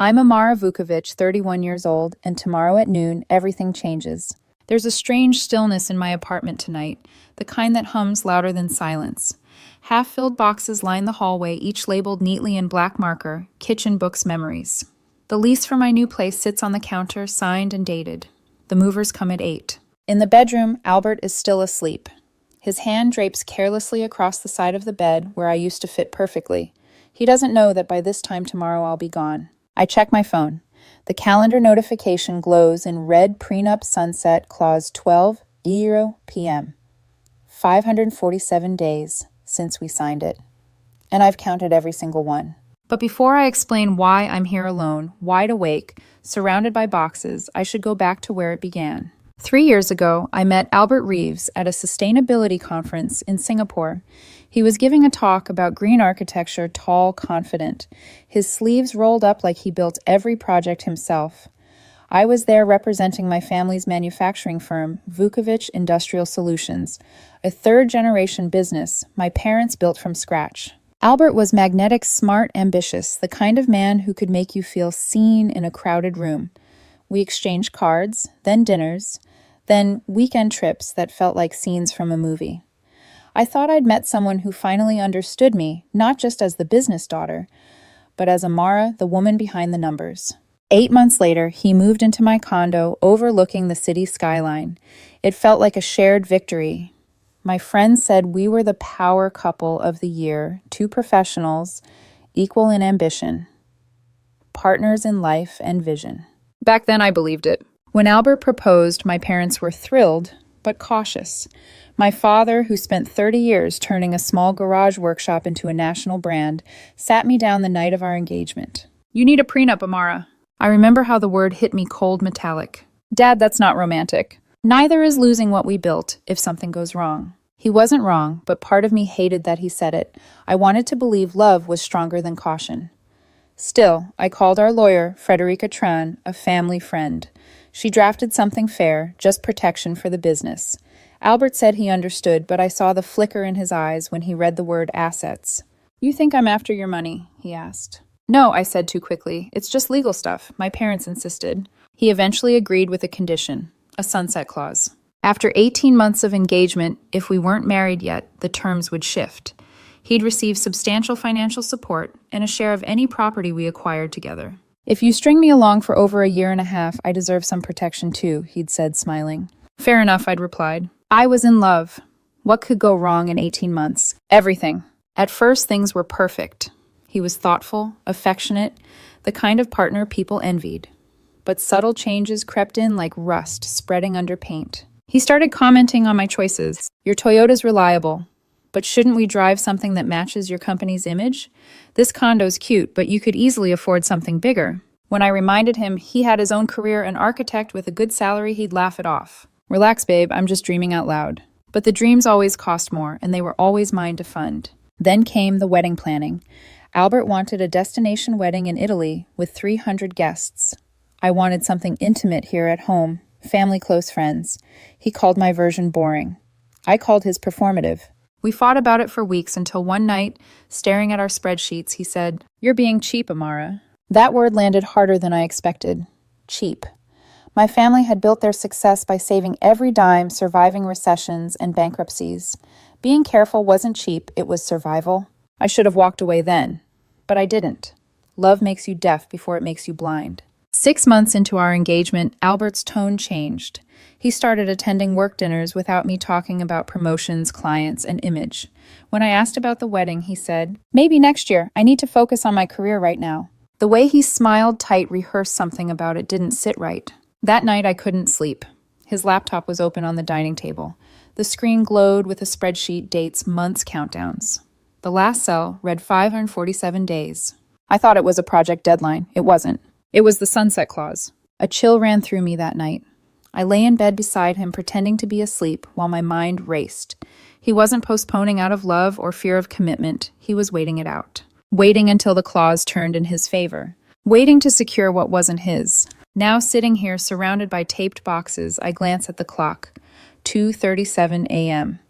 I'm Amara Vukovic, 31 years old, and tomorrow at noon, everything changes. There's a strange stillness in my apartment tonight, the kind that hums louder than silence. Half-filled boxes line the hallway, each labeled neatly in black marker, Kitchen Books Memories. The lease for my new place sits on the counter, signed and dated. The movers come at 8. In the bedroom, Albert is still asleep. His hand drapes carelessly across the side of the bed where I used to fit perfectly. He doesn't know that by this time tomorrow I'll be gone. I check my phone. The calendar notification glows in red prenup sunset clause 12:00 p.m. 547 days since we signed it. And I've counted every single one. But before I explain why I'm here alone, wide awake, surrounded by boxes, I should go back to where it began. 3 years ago, I met Albert Reeves at a sustainability conference in Singapore. He was giving a talk about green architecture, tall, confident. His sleeves rolled up like he built every project himself. I was there representing my family's manufacturing firm, Vukovic Industrial Solutions, a third-generation business my parents built from scratch. Albert was magnetic, smart, ambitious, the kind of man who could make you feel seen in a crowded room. We exchanged cards, then dinners, then weekend trips that felt like scenes from a movie. I thought I'd met someone who finally understood me, not just as the business daughter, but as Amara, the woman behind the numbers. 8 months later, he moved into my condo overlooking the city skyline. It felt like a shared victory. My friends said we were the power couple of the year, two professionals, equal in ambition, partners in life and vision. Back then, I believed it. When Albert proposed, my parents were thrilled, but cautious. My father, who spent 30 years turning a small garage workshop into a national brand, sat me down the night of our engagement. "You need a prenup, Amara." I remember how the word hit me cold metallic. "Dad, that's not romantic." "Neither is losing what we built if something goes wrong." He wasn't wrong, but part of me hated that he said it. I wanted to believe love was stronger than caution. Still, I called our lawyer, Frederica Tran, a family friend. She drafted something fair, just protection for the business. Albert said he understood, but I saw the flicker in his eyes when he read the word assets. "You think I'm after your money?" he asked. "No," I said too quickly. "It's just legal stuff. My parents insisted." He eventually agreed with a condition, a sunset clause. After 18 months of engagement, if we weren't married yet, the terms would shift. He'd receive substantial financial support and a share of any property we acquired together. "If you string me along for over a year and a half, I deserve some protection too," he'd said, smiling. "Fair enough," I'd replied. I was in love. What could go wrong in 18 months? Everything. At first, things were perfect. He was thoughtful, affectionate, the kind of partner people envied. But subtle changes crept in like rust spreading under paint. He started commenting on my choices. "Your Toyota's reliable. But shouldn't we drive something that matches your company's image? This condo's cute, but you could easily afford something bigger." When I reminded him he had his own career, an architect with a good salary, he'd laugh it off. "Relax, babe, I'm just dreaming out loud." But the dreams always cost more, and they were always mine to fund. Then came the wedding planning. Albert wanted a destination wedding in Italy with 300 guests. I wanted something intimate here at home, family close friends. He called my version boring. I called his performative. We fought about it for weeks until one night, staring at our spreadsheets, he said, "You're being cheap, Amara." That word landed harder than I expected. Cheap. My family had built their success by saving every dime, surviving recessions and bankruptcies. Being careful wasn't cheap, it was survival. I should have walked away then, but I didn't. Love makes you deaf before it makes you blind. 6 months into our engagement, Albert's tone changed. He started attending work dinners without me talking about promotions, clients, and image. When I asked about the wedding, he said, "Maybe next year. I need to focus on my career right now." The way he smiled tight rehearsed something about it didn't sit right. That night, I couldn't sleep. His laptop was open on the dining table. The screen glowed with a spreadsheet, dates, months, countdowns. The last cell read 547 days. I thought it was a project deadline. It wasn't. It was the sunset clause. A chill ran through me that night. I lay in bed beside him, pretending to be asleep, while my mind raced. He wasn't postponing out of love or fear of commitment. He was waiting it out. Waiting until the clause turned in his favor. Waiting to secure what wasn't his. Now sitting here, surrounded by taped boxes, I glance at the clock. 2:37 a.m.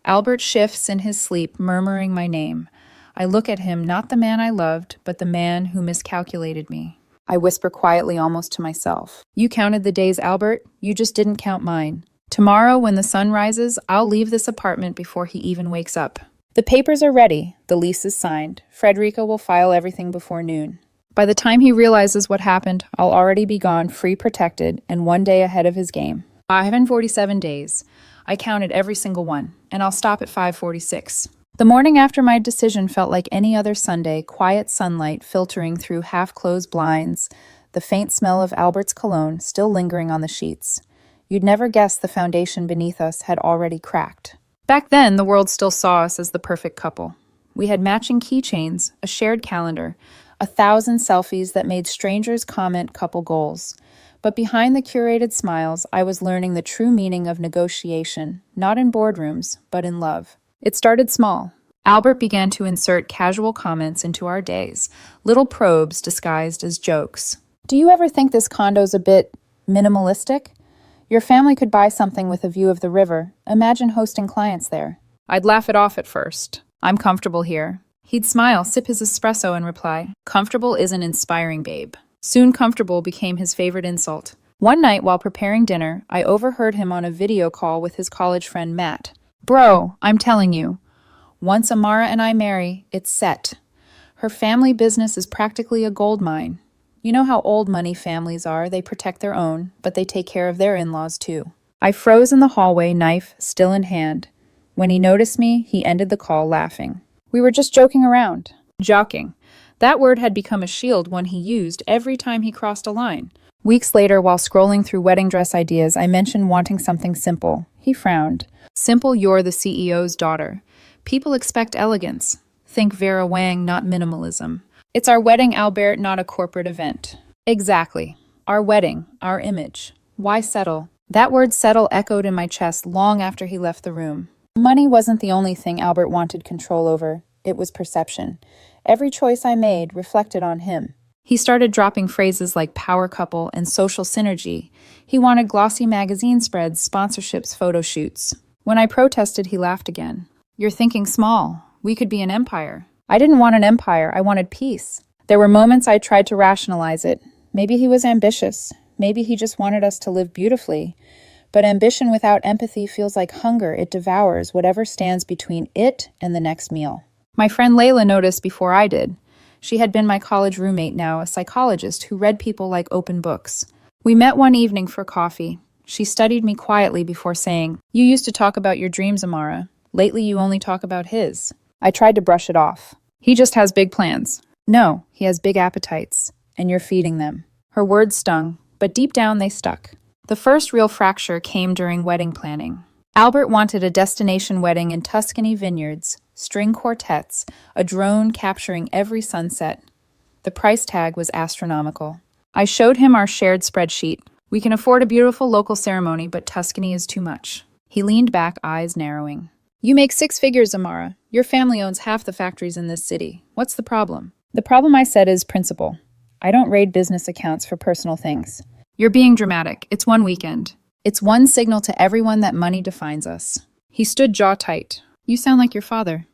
Albert shifts in his sleep, murmuring my name. I look at him, not the man I loved, but the man who miscalculated me. I whisper quietly, almost to myself. You counted the days, Albert. You just didn't count mine. Tomorrow, when the sun rises, I'll leave this apartment before he even wakes up. The papers are ready. The lease is signed. Frederica will file everything before noon. By the time he realizes what happened, I'll already be gone, free, protected, and one day ahead of his game. 547 days. I counted every single one, and I'll stop at 546. The morning after my decision felt like any other Sunday, quiet sunlight filtering through half-closed blinds, the faint smell of Albert's cologne still lingering on the sheets. You'd never guess the foundation beneath us had already cracked. Back then, the world still saw us as the perfect couple. We had matching keychains, a shared calendar, 1,000 selfies that made strangers comment couple goals. But behind the curated smiles, I was learning the true meaning of negotiation, not in boardrooms, but in love. It started small. Albert began to insert casual comments into our days, little probes disguised as jokes. Do you ever think this condo's a bit minimalistic? Your family could buy something with a view of the river. Imagine hosting clients there. I'd laugh it off at first. I'm comfortable here. He'd smile, sip his espresso, and reply, comfortable isn't inspiring, babe. Soon comfortable became his favorite insult. One night while preparing dinner, I overheard him on a video call with his college friend Matt. Bro, I'm telling you, once Amara and I marry, it's set. Her family business is practically a gold mine. You know how old money families are, they protect their own, but they take care of their in-laws too. I froze in the hallway, knife still in hand. When he noticed me, he ended the call laughing. We were just joking around. Joking. That word had become a shield one he used every time he crossed a line. Weeks later, while scrolling through wedding dress ideas, I mentioned wanting something simple. He frowned. Simple, you're the CEO's daughter. People expect elegance. Think Vera Wang, not minimalism. It's our wedding, Albert, not a corporate event. Exactly. Our wedding, our image. Why settle? That word settle echoed in my chest long after he left the room. Money wasn't the only thing Albert wanted control over. It was perception. Every choice I made reflected on him. He started dropping phrases like power couple and social synergy. He wanted glossy magazine spreads, sponsorships, photo shoots. When I protested, he laughed again. You're thinking small. We could be an empire. I didn't want an empire. I wanted peace. There were moments I tried to rationalize it. Maybe he was ambitious. Maybe he just wanted us to live beautifully. But ambition without empathy feels like hunger. It devours whatever stands between it and the next meal. My friend Layla noticed before I did. She had been my college roommate, now a psychologist who read people like open books. We met one evening for coffee. She studied me quietly before saying, You used to talk about your dreams, Amara. Lately you only talk about his. I tried to brush it off. He just has big plans. No, he has big appetites, and you're feeding them. Her words stung, but deep down they stuck. The first real fracture came during wedding planning. Albert wanted a destination wedding in Tuscany vineyards, string quartets, a drone capturing every sunset. The price tag was astronomical. I showed him our shared spreadsheet. We can afford a beautiful local ceremony, but Tuscany is too much. He leaned back, eyes narrowing. You make 6 figures, Amara. Your family owns half the factories in this city. What's the problem? The problem, I said, is principle. I don't raid business accounts for personal things. You're being dramatic. It's one weekend. It's one signal to everyone that money defines us. He stood jaw tight. You sound like your father,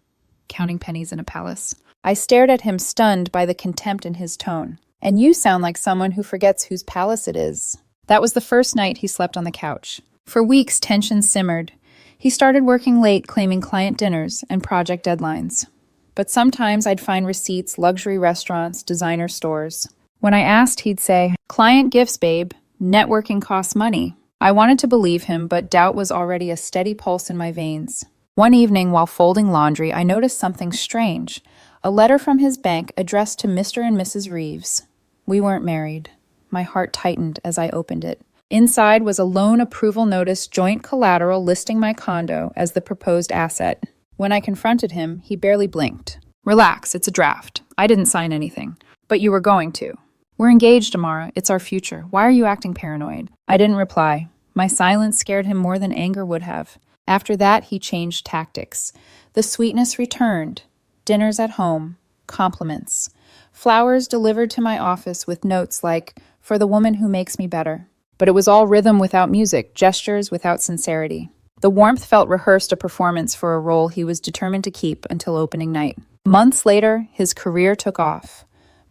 counting pennies in a palace. I stared at him, stunned by the contempt in his tone. And you sound like someone who forgets whose palace it is. That was the first night he slept on the couch. For weeks, tension simmered. He started working late, claiming client dinners and project deadlines. But sometimes I'd find receipts, luxury restaurants, designer stores. When I asked, he'd say, Client gifts, babe. Networking costs money. I wanted to believe him, but doubt was already a steady pulse in my veins. One evening, while folding laundry, I noticed something strange. A letter from his bank addressed to Mr. and Mrs. Reeves. We weren't married. My heart tightened as I opened it. Inside was a loan approval notice, joint collateral listing my condo as the proposed asset. When I confronted him, he barely blinked. Relax, it's a draft. I didn't sign anything. But you were going to. We're engaged, Amara. It's our future. Why are you acting paranoid? I didn't reply. My silence scared him more than anger would have. After that, he changed tactics. The sweetness returned. Dinners at home. Compliments. Flowers delivered to my office with notes like, for the woman who makes me better. But it was all rhythm without music, gestures without sincerity. The warmth felt rehearsed, a performance for a role he was determined to keep until opening night. Months later, his career took off.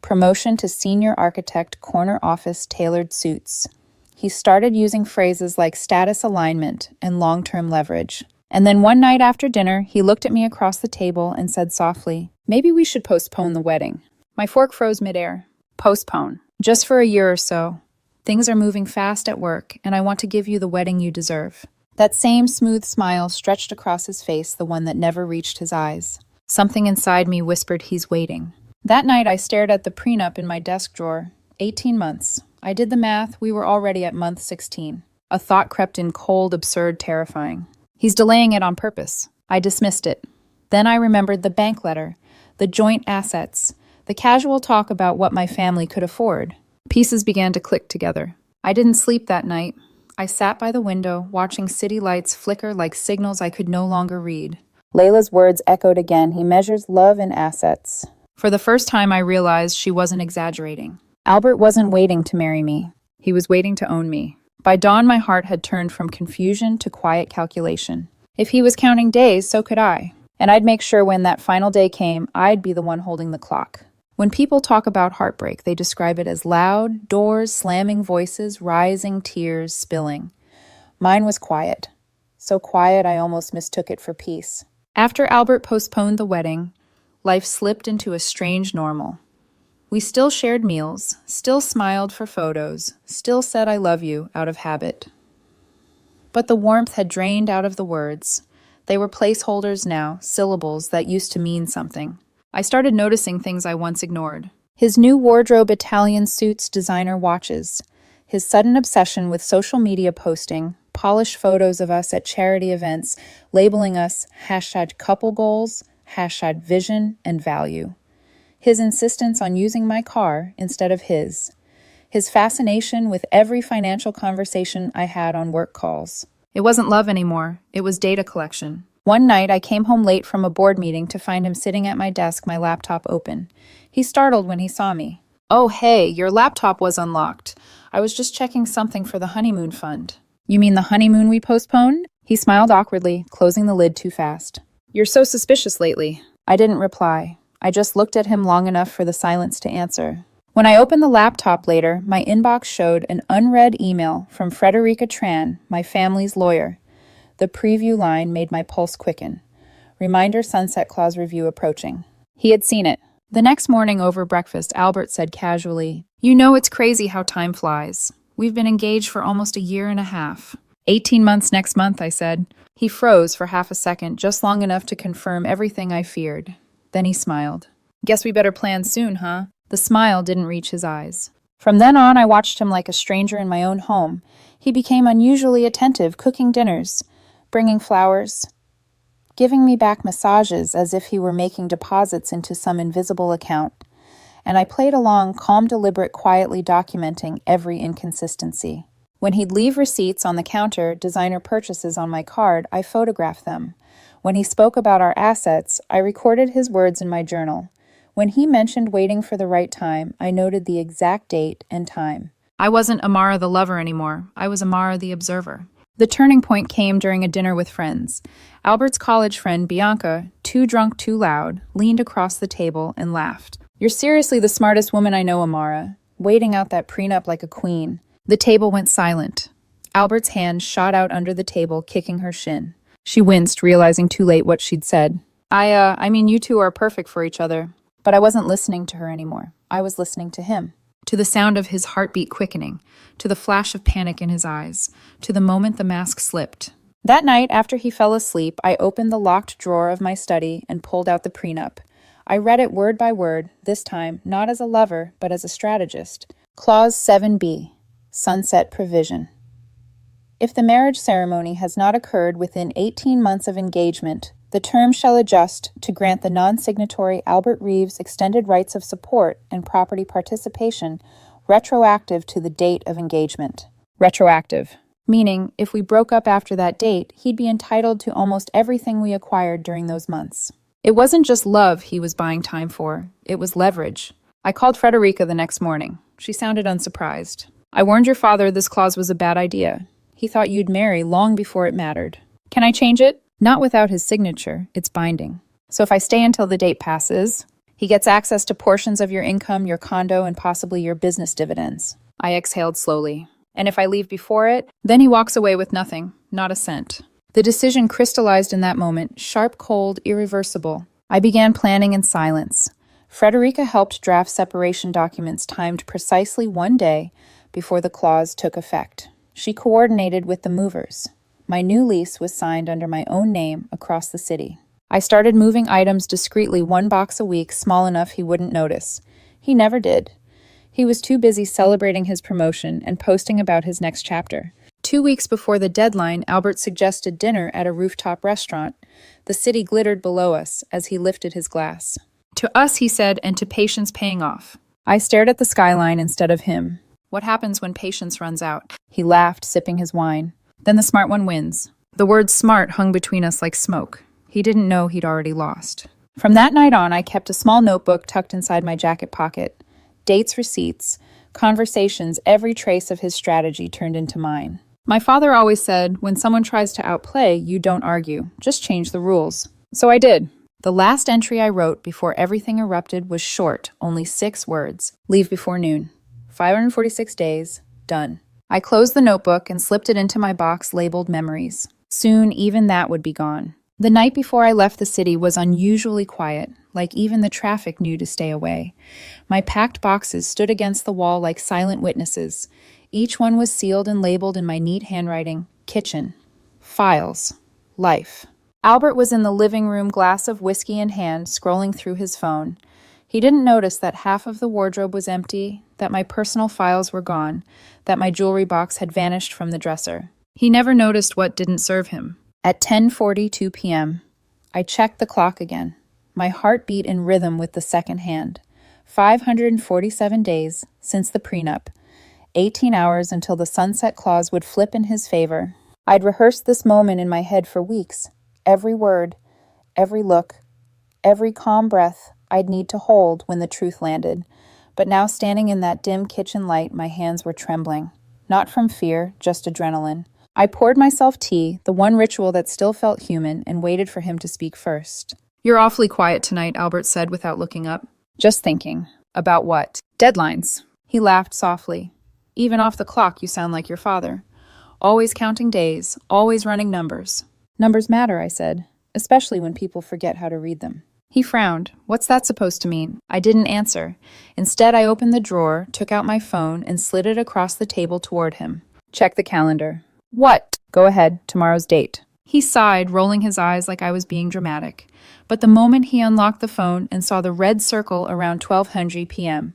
promotion to senior architect, corner office, tailored suits. He started using phrases like status alignment and long-term leverage. And then one night after dinner, he looked at me across the table and said softly, "Maybe we should postpone the wedding." My fork froze midair. Postpone. Just for a year or so. Things are moving fast at work, and I want to give you the wedding you deserve. That same smooth smile stretched across his face, the one that never reached his eyes. Something inside me whispered he's waiting. That night I stared at the prenup in my desk drawer. 18 months. I did the math, we were already at month 16. A thought crept in, cold, absurd, terrifying. He's delaying it on purpose. I dismissed it. Then I remembered the bank letter, the joint assets, the casual talk about what my family could afford. Pieces began to click together. I didn't sleep that night. I sat by the window, watching city lights flicker like signals I could no longer read. Layla's words echoed again. He measures love in assets. For the first time, I realized she wasn't exaggerating. Albert wasn't waiting to marry me. He was waiting to own me. By dawn, my heart had turned from confusion to quiet calculation. If he was counting days, so could I. And I'd make sure when that final day came, I'd be the one holding the clock. When people talk about heartbreak, they describe it as loud, doors slamming, voices rising, tears spilling. Mine was quiet. So quiet I almost mistook it for peace. After Albert postponed the wedding, life slipped into a strange normal. We still shared meals, still smiled for photos, still said I love you out of habit. But the warmth had drained out of the words. They were placeholders now, syllables that used to mean something. I started noticing things I once ignored. His new wardrobe, Italian suits, designer watches. His sudden obsession with social media posting, polished photos of us at charity events, labeling us #couple goals, #vision and value. His insistence on using my car instead of his. His fascination with every financial conversation I had on work calls. It wasn't love anymore. It was data collection. One night, I came home late from a board meeting to find him sitting at my desk, my laptop open. He startled when he saw me. "Oh, hey, your laptop was unlocked. I was just checking something for the honeymoon fund." "You mean the honeymoon we postponed?" He smiled awkwardly, closing the lid too fast. "You're so suspicious lately." I didn't reply. I just looked at him long enough for the silence to answer. When I opened the laptop later, my inbox showed an unread email from Frederica Tran, my family's lawyer. The preview line made my pulse quicken. Reminder sunset clause review approaching. He had seen it. The next morning over breakfast, Albert said casually, "You know it's crazy how time flies. We've been engaged for almost a year and a half." 18 months next month, I said. He froze for half a second, just long enough to confirm everything I feared. Then he smiled. "Guess we better plan soon, huh?" The smile didn't reach his eyes. From then on, I watched him like a stranger in my own home. He became unusually attentive, cooking dinners, bringing flowers, giving me back massages as if he were making deposits into some invisible account. And I played along, calm, deliberate, quietly documenting every inconsistency. When he'd leave receipts on the counter, designer purchases on my card, I photographed them. When he spoke about our assets, I recorded his words in my journal. When he mentioned waiting for the right time, I noted the exact date and time. I wasn't Amara the lover anymore. I was Amara the observer. The turning point came during a dinner with friends. Albert's college friend, Bianca, too drunk, too loud, leaned across the table and laughed. "You're seriously the smartest woman I know, Amara. Waiting out that prenup like a queen." The table went silent. Albert's hand shot out under the table, kicking her shin. She winced, realizing too late what she'd said. I mean, you two are perfect for each other." But I wasn't listening to her anymore. I was listening to him. To the sound of his heartbeat quickening, to the flash of panic in his eyes, to the moment the mask slipped. That night, after he fell asleep, I opened the locked drawer of my study and pulled out the prenup. I read it word by word, this time not as a lover, but as a strategist. Clause 7B, Sunset Provision. If the marriage ceremony has not occurred within 18 months of engagement, the terms shall adjust to grant the non-signatory Albert Reeves extended rights of support and property participation retroactive to the date of engagement. Retroactive. Meaning, if we broke up after that date, he'd be entitled to almost everything we acquired during those months. It wasn't just love he was buying time for, it was leverage. I called Frederica the next morning. She sounded unsurprised. "I warned your father this clause was a bad idea. He thought you'd marry long before it mattered. Can I change it?" "Not without his signature. It's binding. So if I stay until the date passes..." He gets access to portions of your income, your condo, and possibly your business dividends. I exhaled slowly. And if I leave before it, then he walks away with nothing, not a cent. The decision crystallized in that moment, sharp, cold, irreversible. I began planning in silence. Frederica helped draft separation documents timed precisely one day before the clause took effect. She coordinated with the movers. My new lease was signed under my own name across the city. I started moving items discreetly, one box a week, small enough he wouldn't notice. He never did. He was too busy celebrating his promotion and posting about his next chapter. 2 weeks before the deadline, Albert suggested dinner at a rooftop restaurant. The city glittered below us as he lifted his glass. To us, he said, and to patience paying off. I stared at the skyline instead of him. What happens when patience runs out? He laughed, sipping his wine. Then the smart one wins. The word smart hung between us like smoke. He didn't know he'd already lost. From that night on, I kept a small notebook tucked inside my jacket pocket. Dates, receipts, conversations, every trace of his strategy turned into mine. My father always said, when someone tries to outplay, you don't argue. Just change the rules. So I did. The last entry I wrote before everything erupted was short, only 6 words. Leave before noon. 546 days. Done. I closed the notebook and slipped it into my box labeled memories. Soon, even that would be gone. The night before I left the city was unusually quiet, like even the traffic knew to stay away. My packed boxes stood against the wall like silent witnesses. Each one was sealed and labeled in my neat handwriting, kitchen, files, life. Albert was in the living room, glass of whiskey in hand, scrolling through his phone. He didn't notice that half of the wardrobe was empty, that my personal files were gone, that my jewelry box had vanished from the dresser. He never noticed what didn't serve him. At 10:42 p.m., I checked the clock again. My heart beat in rhythm with the second hand. 547 days since the prenup. 18 hours until the sunset clause would flip in his favor. I'd rehearsed this moment in my head for weeks. Every word, every look, every calm breath I'd need to hold when the truth landed. But now, standing in that dim kitchen light, my hands were trembling. Not from fear, just adrenaline. I poured myself tea, the one ritual that still felt human, and waited for him to speak first. You're awfully quiet tonight, Albert said without looking up. Just thinking. About what? Deadlines. He laughed softly. Even off the clock, you sound like your father. Always counting days, always running numbers. Numbers matter, I said, especially when people forget how to read them. He frowned. What's that supposed to mean? I didn't answer. Instead, I opened the drawer, took out my phone, and slid it across the table toward him. Check the calendar. What? Go ahead, tomorrow's date. He sighed, rolling his eyes like I was being dramatic. But the moment he unlocked the phone and saw the red circle around 1200 p.m.,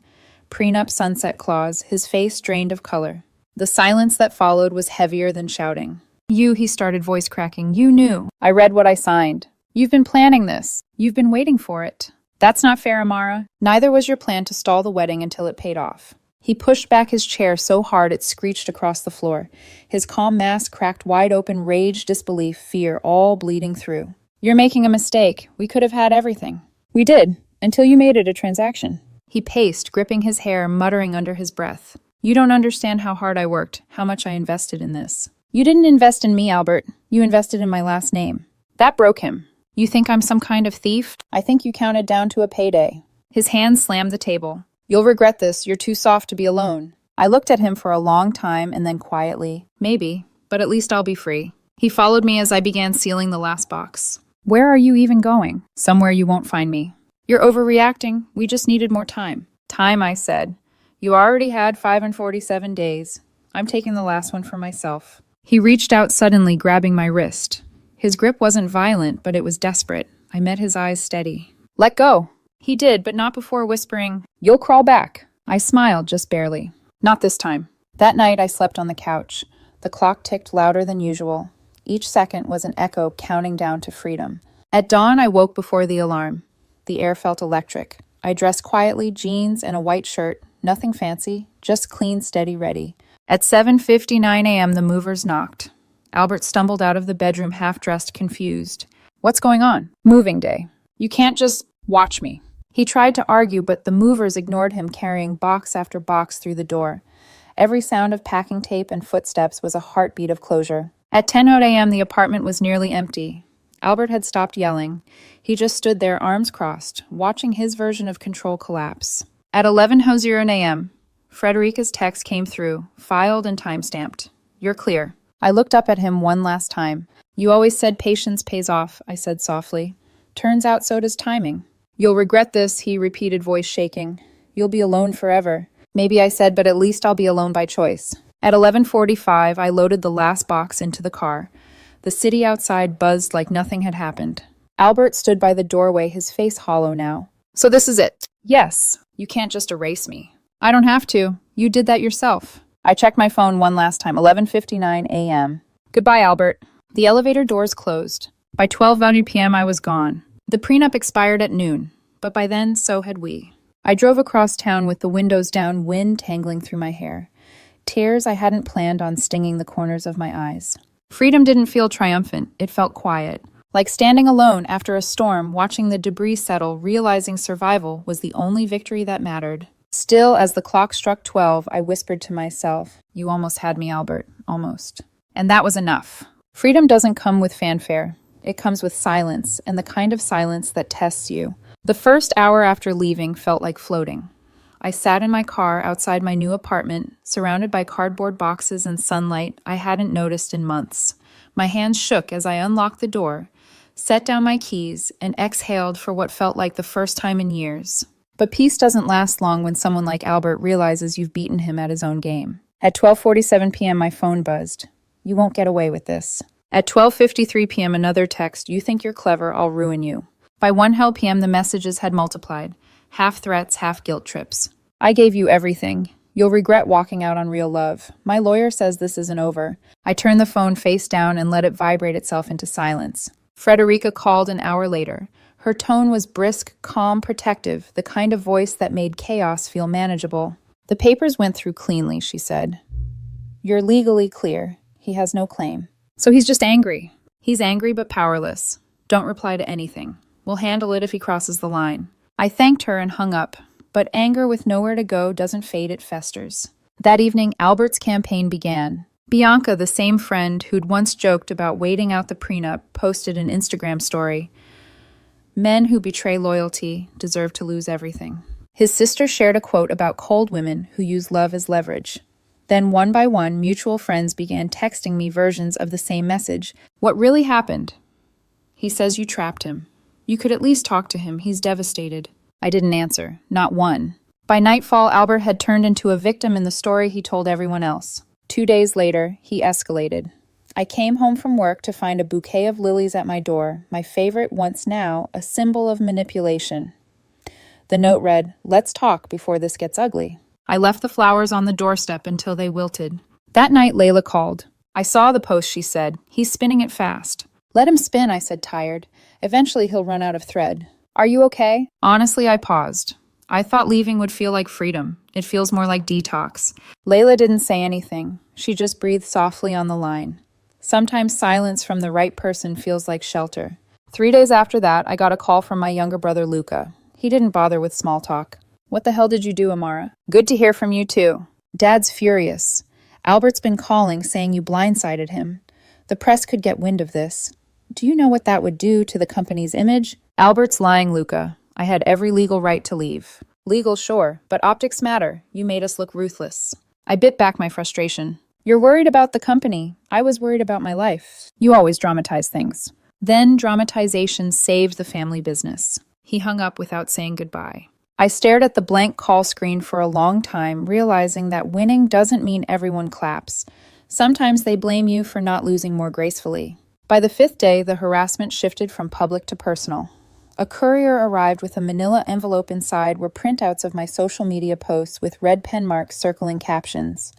prenup sunset clause, his face drained of color. The silence that followed was heavier than shouting. You, he started, voice cracking, you knew. I read what I signed. You've been planning this. You've been waiting for it. That's not fair, Amara. Neither was your plan to stall the wedding until it paid off. He pushed back his chair so hard it screeched across the floor. His calm mask cracked wide open, rage, disbelief, fear, all bleeding through. You're making a mistake. We could have had everything. We did, until you made it a transaction. He paced, gripping his hair, muttering under his breath. You don't understand how hard I worked, how much I invested in this. You didn't invest in me, Albert. You invested in my last name. That broke him. You think I'm some kind of thief? I think you counted down to a payday. His hand slammed the table. You'll regret this. You're too soft to be alone. I looked at him for a long time and then quietly. Maybe, but at least I'll be free. He followed me as I began sealing the last box. Where are you even going? Somewhere you won't find me. You're overreacting. We just needed more time. Time, I said. You already had 547 days. I'm taking the last one for myself. He reached out suddenly, grabbing my wrist. His grip wasn't violent, but it was desperate. I met his eyes steady. Let go. He did, but not before whispering, You'll crawl back. I smiled, just barely. Not this time. That night I slept on the couch. The clock ticked louder than usual. Each second was an echo counting down to freedom. At dawn, I woke before the alarm. The air felt electric. I dressed quietly, jeans and a white shirt. Nothing fancy, just clean, steady, ready. At 7:59 a.m., the movers knocked. Albert stumbled out of the bedroom, half-dressed, confused. What's going on? Moving day. You can't just watch me. He tried to argue, but the movers ignored him, carrying box after box through the door. Every sound of packing tape and footsteps was a heartbeat of closure. At 10:00 a.m., the apartment was nearly empty. Albert had stopped yelling. He just stood there, arms crossed, watching his version of control collapse. At 11:00 a.m., Frederica's text came through, filed and time-stamped. "You're clear." I looked up at him one last time. "You always said patience pays off," I said softly. "Turns out so does timing." "You'll regret this," he repeated, voice shaking. "You'll be alone forever." "Maybe," I said, "but at least I'll be alone by choice." At 11:45, I loaded the last box into the car. The city outside buzzed like nothing had happened. Albert stood by the doorway, his face hollow now. "So this is it?" "Yes. You can't just erase me." "I don't have to. You did that yourself." I checked my phone one last time, 11:59 a.m. "Goodbye, Albert." The elevator doors closed. By 12:00 p.m. I was gone. The prenup expired at noon, but by then so had we. I drove across town with the windows down, wind tangling through my hair. Tears I hadn't planned on stinging the corners of my eyes. Freedom didn't feel triumphant, it felt quiet. Like standing alone after a storm, watching the debris settle, realizing survival was the only victory that mattered. Still, as the clock struck 12, I whispered to myself, "You almost had me, Albert. Almost." And that was enough. Freedom doesn't come with fanfare. It comes with silence, and the kind of silence that tests you. The first hour after leaving felt like floating. I sat in my car outside my new apartment, surrounded by cardboard boxes and sunlight I hadn't noticed in months. My hands shook as I unlocked the door, set down my keys, and exhaled for what felt like the first time in years. But peace doesn't last long when someone like Albert realizes you've beaten him at his own game. At 12:47 p.m., my phone buzzed. "You won't get away with this." At 12:53 p.m., another text. "You think you're clever, I'll ruin you." By 1 p.m., the messages had multiplied. Half threats, half guilt trips. "I gave you everything. You'll regret walking out on real love. My lawyer says this isn't over." I turned the phone face down and let it vibrate itself into silence. Frederica called an hour later. Her tone was brisk, calm, protective, the kind of voice that made chaos feel manageable. "The papers went through cleanly," she said. "You're legally clear. He has no claim." "So he's just angry." "He's angry but powerless. Don't reply to anything. We'll handle it if he crosses the line." I thanked her and hung up. But anger with nowhere to go doesn't fade, it festers. That evening, Albert's campaign began. Bianca, the same friend who'd once joked about waiting out the prenup, posted an Instagram story. "Men who betray loyalty deserve to lose everything." His sister shared a quote about cold women who use love as leverage. Then, one by one, mutual friends began texting me versions of the same message. "What really happened?" "He says you trapped him. You could at least talk to him. He's devastated." I didn't answer. Not one. By nightfall, Albert had turned into a victim in the story he told everyone else. 2 days later, he escalated. I came home from work to find a bouquet of lilies at my door, my favorite once now, a symbol of manipulation. The note read, "Let's talk before this gets ugly." I left the flowers on the doorstep until they wilted. That night, Layla called. "I saw the post," she said. "He's spinning it fast." "Let him spin," I said, tired. "Eventually he'll run out of thread." "Are you okay?" Honestly, I paused. I thought leaving would feel like freedom. It feels more like detox. Layla didn't say anything. She just breathed softly on the line. Sometimes silence from the right person feels like shelter. 3 days after that, I got a call from my younger brother, Luca. He didn't bother with small talk. "What the hell did you do, Amara?" "Good to hear from you, too." "Dad's furious. Albert's been calling, saying you blindsided him. The press could get wind of this. Do you know what that would do to the company's image?" "Albert's lying, Luca. I had every legal right to leave." "Legal, sure, but optics matter. You made us look ruthless." I bit back my frustration. "You're worried about the company. I was worried about my life. You always dramatize things." Then dramatization saved the family business. He hung up without saying goodbye. I stared at the blank call screen for a long time, realizing that winning doesn't mean everyone claps. Sometimes they blame you for not losing more gracefully. By the 5th day, the harassment shifted from public to personal. A courier arrived with a manila envelope. Inside were printouts of my social media posts with red pen marks circling captions.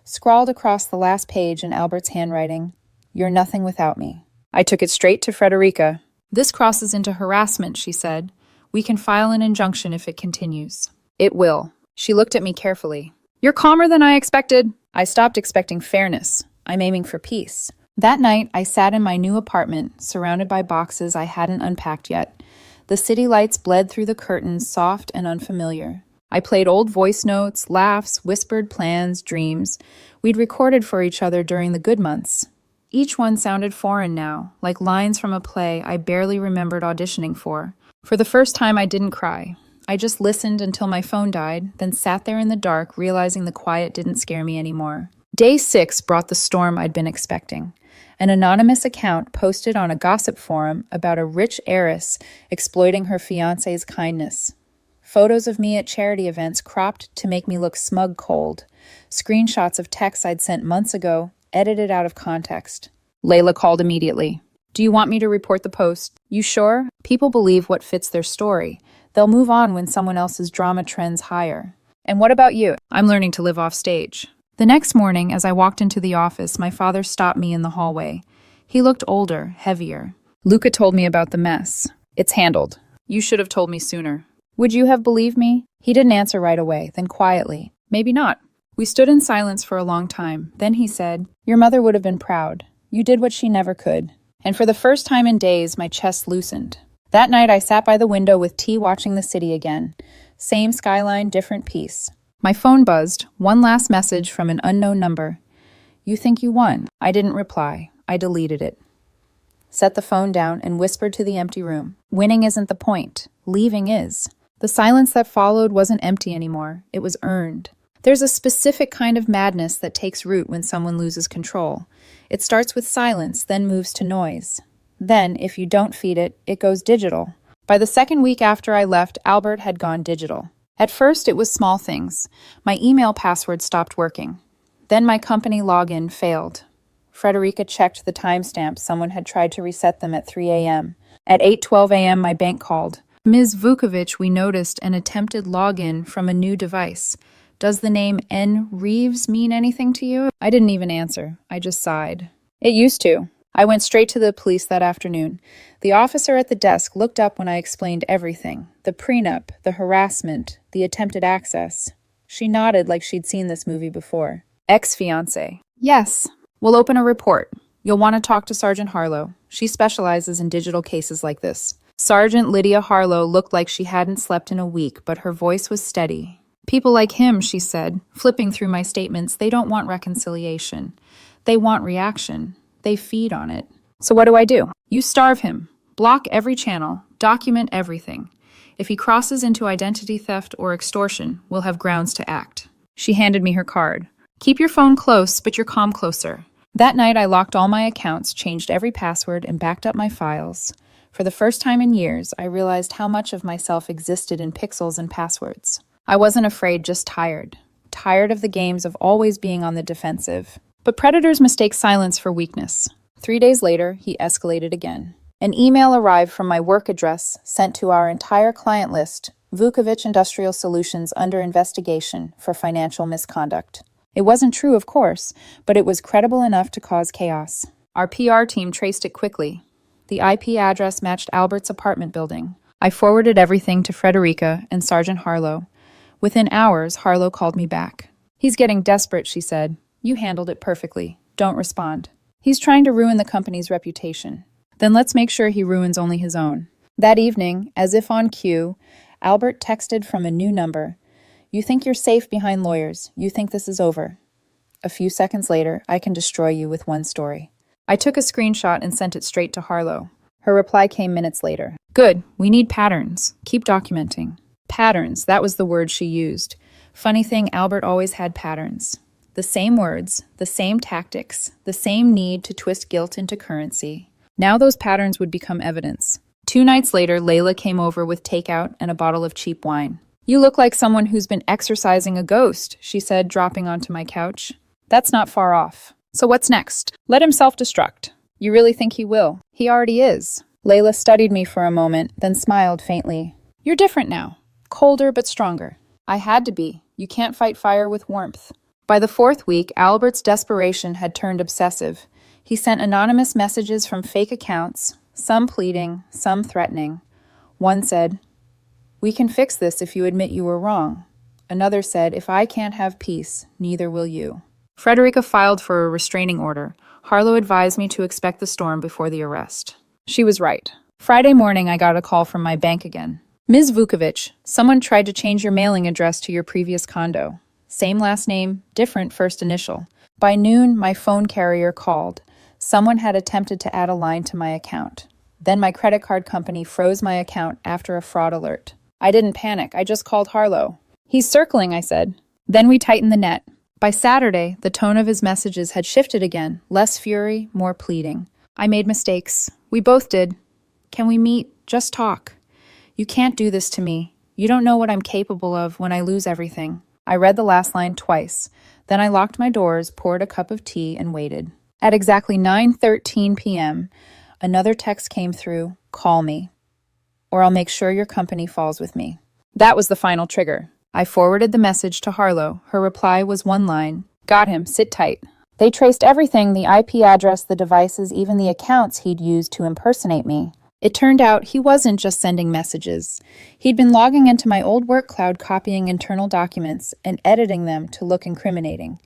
Scrawled across the last page in Albert's handwriting, "You're nothing without me." I took it straight to Frederica. "This crosses into harassment," she said. "We can file an injunction if it continues." "It will." She looked at me carefully. "You're calmer than I expected." I stopped expecting fairness. I'm aiming for peace. That night, I sat in my new apartment, surrounded by boxes I hadn't unpacked yet. The city lights bled through the curtains, soft and unfamiliar. I played old voice notes, laughs, whispered plans, dreams we'd recorded for each other during the good months. Each one sounded foreign now, like lines from a play I barely remembered auditioning for. For the first time, I didn't cry. I just listened until my phone died, then sat there in the dark, realizing the quiet didn't scare me anymore. Day 6 brought the storm I'd been expecting. An anonymous account posted on a gossip forum about a rich heiress exploiting her fiancé's kindness. Photos of me at charity events cropped to make me look smug cold. Screenshots of texts I'd sent months ago, edited out of context. Layla called immediately. Do you want me to report the post? You sure? People believe what fits their story. They'll move on when someone else's drama trends higher. And what about you? I'm learning to live off stage. The next morning, as I walked into the office, my father stopped me in the hallway. He looked older, heavier. Luca told me about the mess. It's handled. You should have told me sooner. Would you have believed me? He didn't answer right away, then quietly. Maybe not. We stood in silence for a long time. Then he said, Your mother would have been proud. You did what she never could. And for the first time in days, my chest loosened. That night, I sat by the window with tea watching the city again. Same skyline, different peace. My phone buzzed. One last message from an unknown number. You think you won? I didn't reply. I deleted it. Set the phone down and whispered to the empty room. Winning isn't the point. Leaving is. The silence that followed wasn't empty anymore. It was earned. There's a specific kind of madness that takes root when someone loses control. It starts with silence, then moves to noise. Then, if you don't feed it, it goes digital. By the second week after I left, Albert had gone digital. At first, it was small things. My email password stopped working. Then my company login failed. Frederica checked the timestamp. Someone had tried to reset them at 3 a.m. At 8:12 a.m., my bank called. Ms. Vukovic, we noticed an attempted login from a new device. Does the name N. Reeves mean anything to you? I didn't even answer. I just sighed. It used to. I went straight to the police that afternoon. The officer at the desk looked up when I explained everything. The prenup, the harassment, the attempted access. She nodded like she'd seen this movie before. Ex-fiancé. Yes. We'll open a report. You'll want to talk to Sergeant Harlow. She specializes in digital cases like this. Sergeant Lydia Harlow looked like she hadn't slept in a week, but her voice was steady. People like him, she said, flipping through my statements, they don't want reconciliation. They want reaction. They feed on it. So what do? You starve him. Block every channel. Document everything. If he crosses into identity theft or extortion, we'll have grounds to act. She handed me her card. Keep your phone close, but your comm closer. That night, I locked all my accounts, changed every password, and backed up my files. For the first time in years, I realized how much of myself existed in pixels and passwords. I wasn't afraid, just tired. Tired of the games of always being on the defensive. But predators mistake silence for weakness. 3 days later, he escalated again. An email arrived from my work address sent to our entire client list, Vukovic Industrial Solutions under investigation for financial misconduct. It wasn't true, of course, but it was credible enough to cause chaos. Our PR team traced it quickly. The IP address matched Albert's apartment building. I forwarded everything to Frederica and Sergeant Harlow. Within hours, Harlow called me back. He's getting desperate, she said. You handled it perfectly. Don't respond. He's trying to ruin the company's reputation. Then let's make sure he ruins only his own. That evening, as if on cue, Albert texted from a new number. You think you're safe behind lawyers. You think this is over. A few seconds later, I can destroy you with one story. I took a screenshot and sent it straight to Harlow. Her reply came minutes later. Good. We need patterns. Keep documenting. Patterns, that was the word she used. Funny thing, Albert always had patterns. The same words, the same tactics, the same need to twist guilt into currency. Now those patterns would become evidence. 2 nights later, Layla came over with takeout and a bottle of cheap wine. You look like someone who's been exorcising a ghost, she said, dropping onto my couch. That's not far off. So what's next? Let him self-destruct. You really think he will? He already is. Layla studied me for a moment, then smiled faintly. You're different now. Colder but stronger. I had to be. You can't fight fire with warmth. By the 4th week, Albert's desperation had turned obsessive. He sent anonymous messages from fake accounts, some pleading, some threatening. One said, "We can fix this if you admit you were wrong." Another said, "If I can't have peace, neither will you." Frederica filed for a restraining order. Harlow advised me to expect the storm before the arrest. She was right. Friday morning, I got a call from my bank again. Ms. Vukovic, someone tried to change your mailing address to your previous condo. Same last name, different first initial. By noon, my phone carrier called. Someone had attempted to add a line to my account. Then my credit card company froze my account after a fraud alert. I didn't panic, I just called Harlow. He's circling, I said. Then we tightened the net. By Saturday, the tone of his messages had shifted again, less fury, more pleading. I made mistakes. We both did. Can we meet? Just talk. You can't do this to me. You don't know what I'm capable of when I lose everything. I read the last line twice. Then I locked my doors, poured a cup of tea, and waited. At exactly 9:13 p.m., another text came through, call me, or I'll make sure your company falls with me. That was the final trigger. I forwarded the message to Harlow. Her reply was one line, got him, sit tight. They traced everything, the IP address, the devices, even the accounts he'd used to impersonate me. It turned out he wasn't just sending messages. He'd been logging into my old work cloud, copying internal documents and editing them to look incriminating.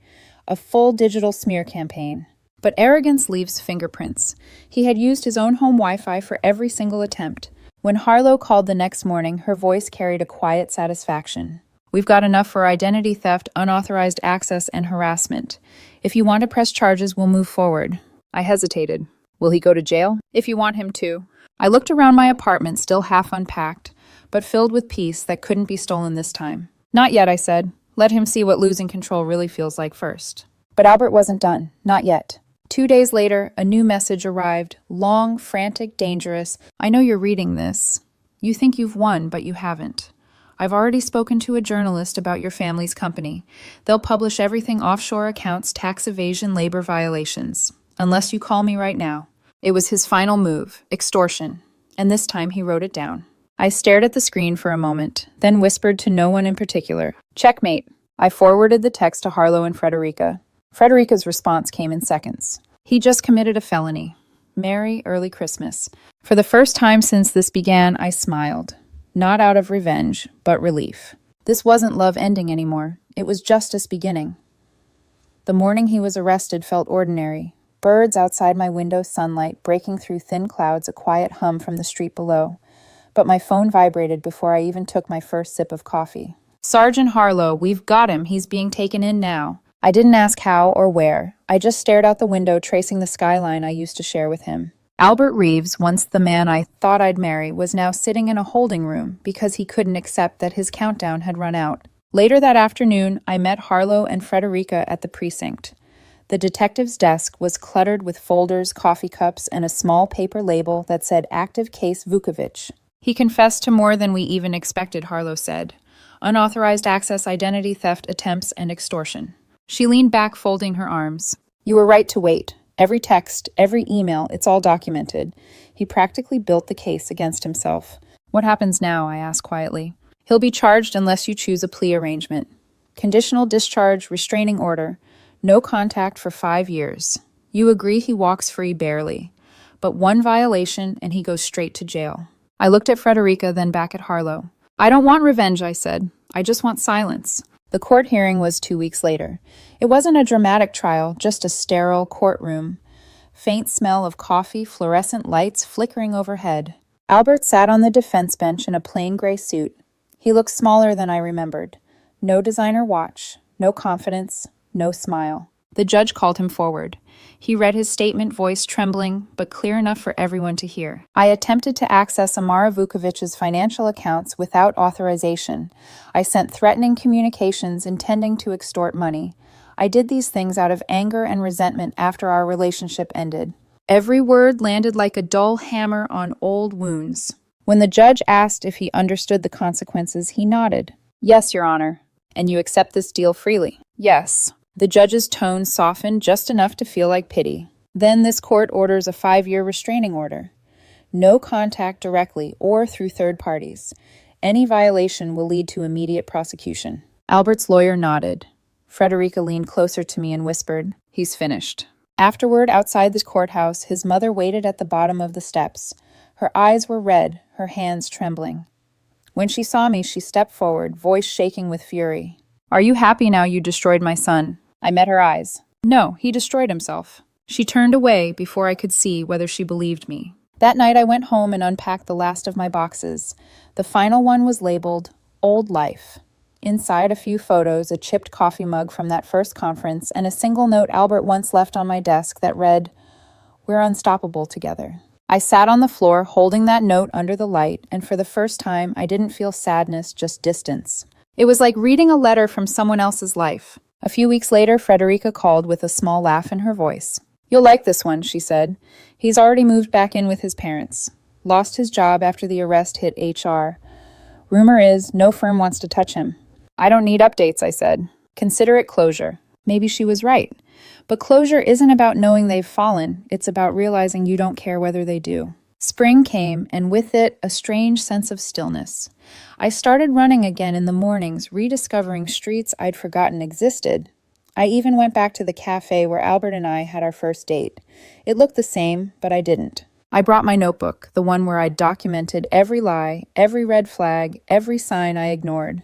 A full digital smear campaign. But arrogance leaves fingerprints. He had used his own home Wi-Fi for every single attempt. When Harlow called the next morning, her voice carried a quiet satisfaction. We've got enough for identity theft, unauthorized access, and harassment. If you want to press charges, we'll move forward. I hesitated. Will he go to jail? If you want him to. I looked around my apartment, still half unpacked, but filled with peace that couldn't be stolen this time. Not yet, I said. Let him see what losing control really feels like first. But Albert wasn't done. Not yet. 2 days later, a new message arrived. Long, frantic, dangerous. I know you're reading this. You think you've won, but you haven't. I've already spoken to a journalist about your family's company. They'll publish everything: offshore accounts, tax evasion, labor violations. Unless you call me right now. It was his final move, extortion. And this time he wrote it down. I stared at the screen for a moment, then whispered to no one in particular. Checkmate. I forwarded the text to Harlow and Frederica. Frederica's response came in seconds. He just committed a felony. Merry early Christmas. For the first time since this began, I smiled. Not out of revenge, but relief. This wasn't love ending anymore. It was justice beginning. The morning he was arrested felt ordinary. Birds outside my window, sunlight breaking through thin clouds, a quiet hum from the street below. But my phone vibrated before I even took my first sip of coffee. Sergeant Harlow, we've got him. He's being taken in now. I didn't ask how or where. I just stared out the window, tracing the skyline I used to share with him. Albert Reeves, once the man I thought I'd marry, was now sitting in a holding room because he couldn't accept that his countdown had run out. Later that afternoon, I met Harlow and Frederica at the precinct. The detective's desk was cluttered with folders, coffee cups, and a small paper label that said Active Case Vukovic. He confessed to more than we even expected, Harlow said. Unauthorized access, identity theft attempts, and extortion. She leaned back, folding her arms. You were right to wait. Every text, every email, it's all documented. He practically built the case against himself. What happens now? I asked quietly. He'll be charged unless you choose a plea arrangement. Conditional discharge, restraining order. No contact for 5 years. You agree he walks free barely. But one violation and he goes straight to jail. I looked at Frederica, then back at Harlow. I don't want revenge, I said. I just want silence. The court hearing was 2 weeks later. It wasn't a dramatic trial, just a sterile courtroom. Faint smell of coffee, fluorescent lights flickering overhead. Albert sat on the defense bench in a plain gray suit. He looked smaller than I remembered. No designer watch, no confidence, no smile. The judge called him forward. He read his statement, voice trembling, but clear enough for everyone to hear. I attempted to access Amara Vukovic's financial accounts without authorization. I sent threatening communications intending to extort money. I did these things out of anger and resentment after our relationship ended. Every word landed like a dull hammer on old wounds. When the judge asked if he understood the consequences, he nodded. Yes, Your Honor. And you accept this deal freely? Yes. The judge's tone softened just enough to feel like pity. Then this court orders a 5-year restraining order. No contact directly or through third parties. Any violation will lead to immediate prosecution. Albert's lawyer nodded. Frederica leaned closer to me and whispered, He's finished. Afterward, outside the courthouse, his mother waited at the bottom of the steps. Her eyes were red, her hands trembling. When she saw me, she stepped forward, voice shaking with fury. Are you happy now you destroyed my son? I met her eyes. No, he destroyed himself. She turned away before I could see whether she believed me. That night I went home and unpacked the last of my boxes. The final one was labeled Old Life. Inside, a few photos, a chipped coffee mug from that first conference, and a single note Albert once left on my desk that read, We're unstoppable together. I sat on the floor holding that note under the light, and for the first time, I didn't feel sadness, just distance. It was like reading a letter from someone else's life. A few weeks later, Frederica called with a small laugh in her voice. "You'll like this one," she said. "He's already moved back in with his parents. Lost his job after the arrest hit HR. Rumor is, no firm wants to touch him." "I don't need updates," I said. "Consider it closure." Maybe she was right. But closure isn't about knowing they've fallen. It's about realizing you don't care whether they do. Spring came, and with it, a strange sense of stillness. I started running again in the mornings, rediscovering streets I'd forgotten existed. I even went back to the cafe where Albert and I had our first date. It looked the same, but I didn't. I brought my notebook, the one where I'd documented every lie, every red flag, every sign I ignored.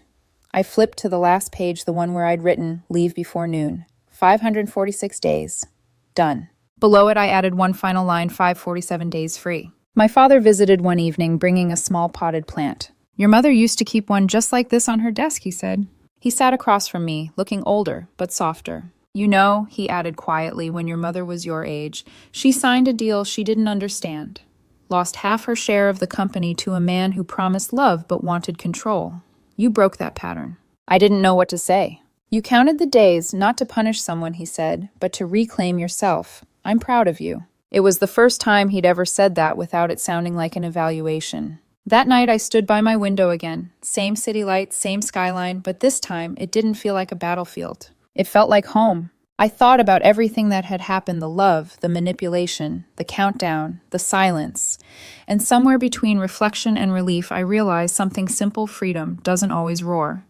I flipped to the last page, the one where I'd written, "Leave before noon. 546 days. Done." Below it, I added one final line, 547 days free. My father visited one evening, bringing a small potted plant. "Your mother used to keep one just like this on her desk," he said. He sat across from me, looking older, but softer. "You know," he added quietly, "when your mother was your age, she signed a deal she didn't understand. Lost half her share of the company to a man who promised love but wanted control. You broke that pattern." I didn't know what to say. "You counted the days, not to punish someone," he said, "but to reclaim yourself. I'm proud of you." It was the first time he'd ever said that without it sounding like an evaluation. That night I stood by my window again. Same city lights, same skyline, but this time it didn't feel like a battlefield. It felt like home. I thought about everything that had happened, the love, the manipulation, the countdown, the silence. And somewhere between reflection and relief, I realized something simple: freedom doesn't always roar.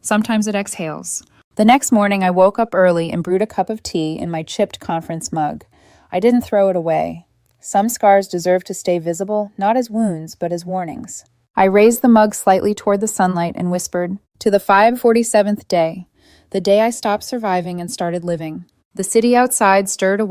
Sometimes it exhales. The next morning I woke up early and brewed a cup of tea in my chipped conference mug. I didn't throw it away. Some scars deserve to stay visible, not as wounds, but as warnings. I raised the mug slightly toward the sunlight and whispered, "To the 547th day, the day I stopped surviving and started living." The city outside stirred away.